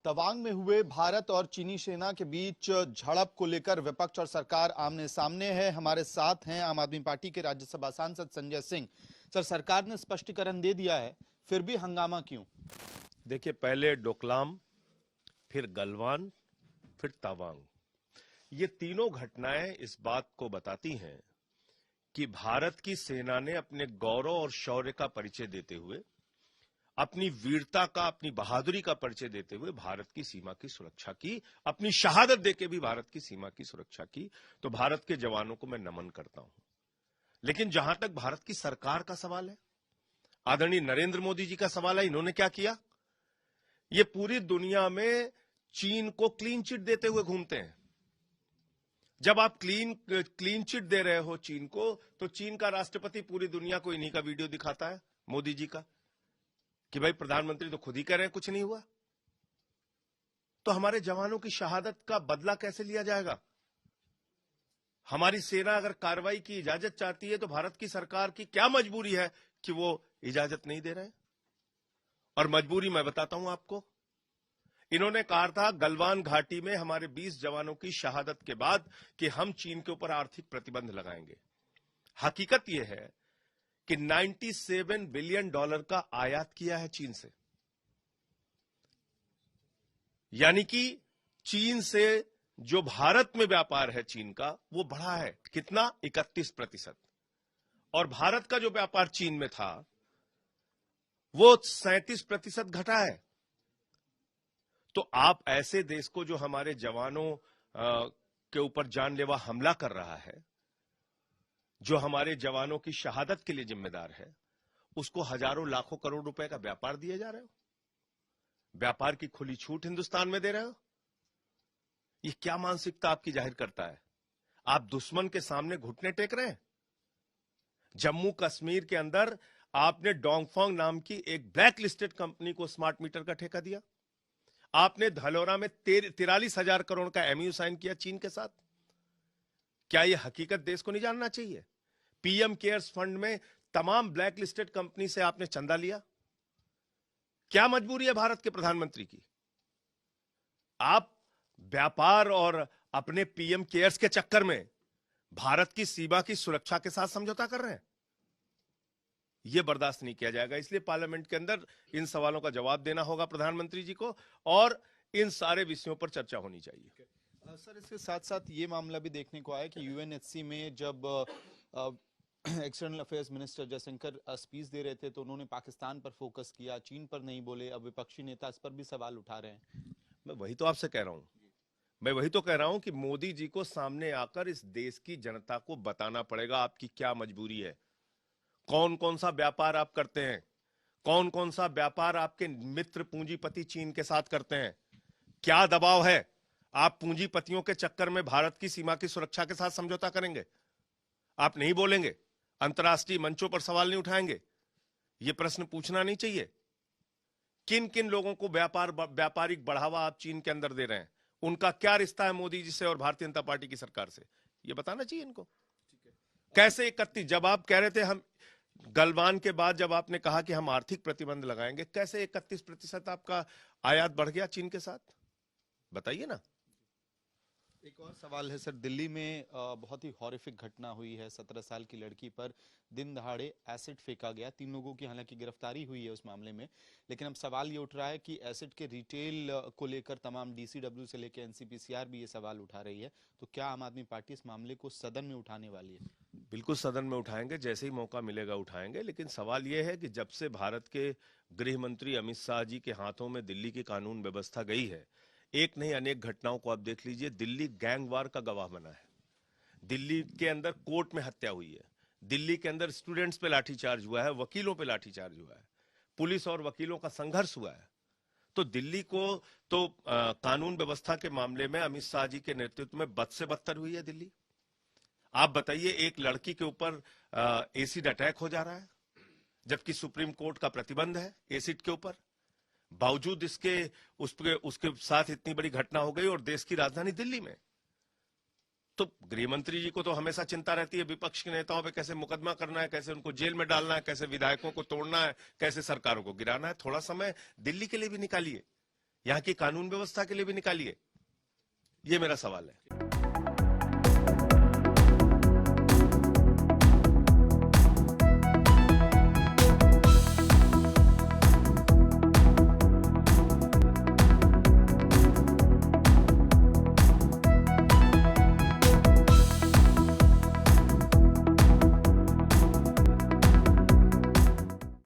तवांग में हुए भारत और चीनी सेना के बीच झड़प को लेकर विपक्ष और सरकार आमने सामने है। हमारे साथ हैं आम आदमी पार्टी के राज्यसभा सांसद संजय सिंह। सर, सरकार ने स्पष्टीकरण दे दिया है, फिर भी हंगामा क्यों? देखिए, पहले डोकलाम, फिर गलवान, फिर तवांग, ये तीनों घटनाएं इस बात को बताती हैं कि भारत की सेना ने अपने गौरव और शौर्य का परिचय देते हुए, अपनी वीरता का, अपनी बहादुरी का परिचय देते हुए भारत की सीमा की सुरक्षा की, अपनी शहादत देके भी भारत की सीमा की सुरक्षा की। तो भारत के जवानों को मैं नमन करता हूं। लेकिन जहां तक भारत की सरकार का सवाल है, आदरणीय नरेंद्र मोदी जी का सवाल है, इन्होंने क्या किया? ये पूरी दुनिया में चीन को क्लीन चिट देते हुए घूमते हैं। जब आप क्लीन चिट दे रहे हो चीन को, तो चीन का राष्ट्रपति पूरी दुनिया को इन्हीं का वीडियो दिखाता है, मोदी जी का, कि भाई प्रधानमंत्री तो खुद ही कह रहे हैं कुछ नहीं हुआ। तो हमारे जवानों की शहादत का बदला कैसे लिया जाएगा? हमारी सेना अगर कार्रवाई की इजाजत चाहती है तो भारत की सरकार की क्या मजबूरी है कि वो इजाजत नहीं दे रहे हैं? और मजबूरी मैं बताता हूं आपको। इन्होंने कहा था गलवान घाटी में हमारे 20 जवानों की शहादत के बाद कि हम चीन के ऊपर आर्थिक प्रतिबंध लगाएंगे। हकीकत यह है कि 97 बिलियन डॉलर का आयात किया है चीन से। यानी कि चीन से जो भारत में व्यापार है चीन का, वो बढ़ा है। कितना? 31%। और भारत का जो व्यापार चीन में था वो 37% घटा है। तो आप ऐसे देश को, जो हमारे जवानों के ऊपर जानलेवा हमला कर रहा है, जो हमारे जवानों की शहादत के लिए जिम्मेदार है, उसको हजारों लाखों करोड़ रुपए का व्यापार दिए जा रहे हो, व्यापार की खुली छूट हिंदुस्तान में दे रहे हो। ये क्या मानसिकता आपकी जाहिर करता है? आप दुश्मन के सामने घुटने टेक रहे हैं। जम्मू कश्मीर के अंदर आपने डोंगफोंग नाम की एक ब्लैक लिस्टेड कंपनी को स्मार्ट मीटर का ठेका दिया। आपने धलौरा में 43,000 करोड़ का एमयू साइन किया चीन के साथ। क्या यह हकीकत देश को नहीं जानना चाहिए? पीएम केयर्स फंड में तमाम ब्लैक लिस्टेड कंपनी से आपने चंदा लिया। क्या मजबूरी है भारत के प्रधानमंत्री की? आप व्यापार और अपने पीएम केयर्स के चक्कर में भारत की सीमा की सुरक्षा के साथ समझौता कर रहे हैं। यह बर्दाश्त नहीं किया जाएगा। इसलिए पार्लियामेंट के अंदर इन सवालों का जवाब देना होगा प्रधानमंत्री जी को, और इन सारे विषयों पर चर्चा होनी चाहिए। सर, इसके साथ साथ ये मामला भी देखने को आया कि यूएनएचसी में जब external affairs minister Jaishankar speech दे रहे थे तो उन्होंने पाकिस्तान पर फोकस किया, चीन पर नहीं बोले। अब विपक्षी नेता इस पर भी सवाल उठा रहे हैं। मैं वही तो आपसे कह रहा हूं। मैं वही तो कह रहा हूं कि मोदी जी को सामने आकर इस देश की जनता को बताना पड़ेगा आपकी क्या मजबूरी है। कौन कौन सा व्यापार आप करते हैं, कौन कौन सा व्यापार आपके मित्र पूंजीपति चीन के साथ करते हैं, क्या दबाव है? आप पूंजीपतियों के चक्कर में भारत की सीमा की सुरक्षा के साथ समझौता करेंगे? आप नहीं बोलेंगे, अंतर्राष्ट्रीय मंचों पर सवाल नहीं उठाएंगे? यह प्रश्न पूछना नहीं चाहिए? किन किन लोगों को व्यापारिक बढ़ावा आप चीन के अंदर दे रहे हैं? उनका क्या रिश्ता है मोदी जी से और भारतीय जनता पार्टी की सरकार से? यह बताना चाहिए इनको। कैसे 31, जब आप कह रहे थे हम गलवान के बाद, जब आपने कहा कि हम आर्थिक प्रतिबंध लगाएंगे, कैसे 31% आपका आयात बढ़ गया चीन के साथ? बताइए ना। एक और सवाल है सर, दिल्ली में बहुत ही हॉरिफिक घटना हुई है। 17 साल की लड़की पर दिन दहाड़े एसिड फेंका गया। 3 लोगों की हालांकि गिरफ्तारी हुई है उस मामले में, लेकिन अब सवाल ये उठ रहा है कि एसिड के रिटेल को लेकर तमाम डीसीडब्ल्यू से लेकर एनसीपीसीआर भी ये सवाल उठा रही है। तो क्या आम आदमी पार्टी इस मामले को सदन में उठाने वाली है? बिल्कुल सदन में उठाएंगे, जैसे ही मौका मिलेगा उठाएंगे। लेकिन सवाल यह है कि जब से भारत के गृह मंत्री अमित शाह जी के हाथों में दिल्ली की कानून व्यवस्था गई है, एक नहीं अनेक घटनाओं को आप देख लीजिए। दिल्ली गैंगवार का गवाह बना है। दिल्ली के अंदर कोर्ट में हत्या हुई है, दिल्ली के अंदर स्टूडेंट्स पे लाठीचार्ज हुआ है, वकीलों पे लाठीचार्ज हुआ है, पुलिस और वकीलों का संघर्ष हुआ है। तो दिल्ली को तो कानून व्यवस्था के मामले में अमित शाह जी के नेतृत्व में बद से बदतर हुई है दिल्ली। आप बताइए, एक लड़की के ऊपर एसिड अटैक हो जा रहा है, जबकि सुप्रीम कोर्ट का प्रतिबंध है एसिड के ऊपर। बावजूद इसके उसके साथ इतनी बड़ी घटना हो गई, और देश की राजधानी दिल्ली में। तो गृह मंत्री जी को तो हमेशा चिंता रहती है विपक्ष के नेताओं पे कैसे मुकदमा करना है, कैसे उनको जेल में डालना है, कैसे विधायकों को तोड़ना है, कैसे सरकारों को गिराना है। थोड़ा समय दिल्ली के लिए भी निकालिए। यहां की कानून व्यवस्था के लिए भी निकालिए। ये मेरा सवाल है।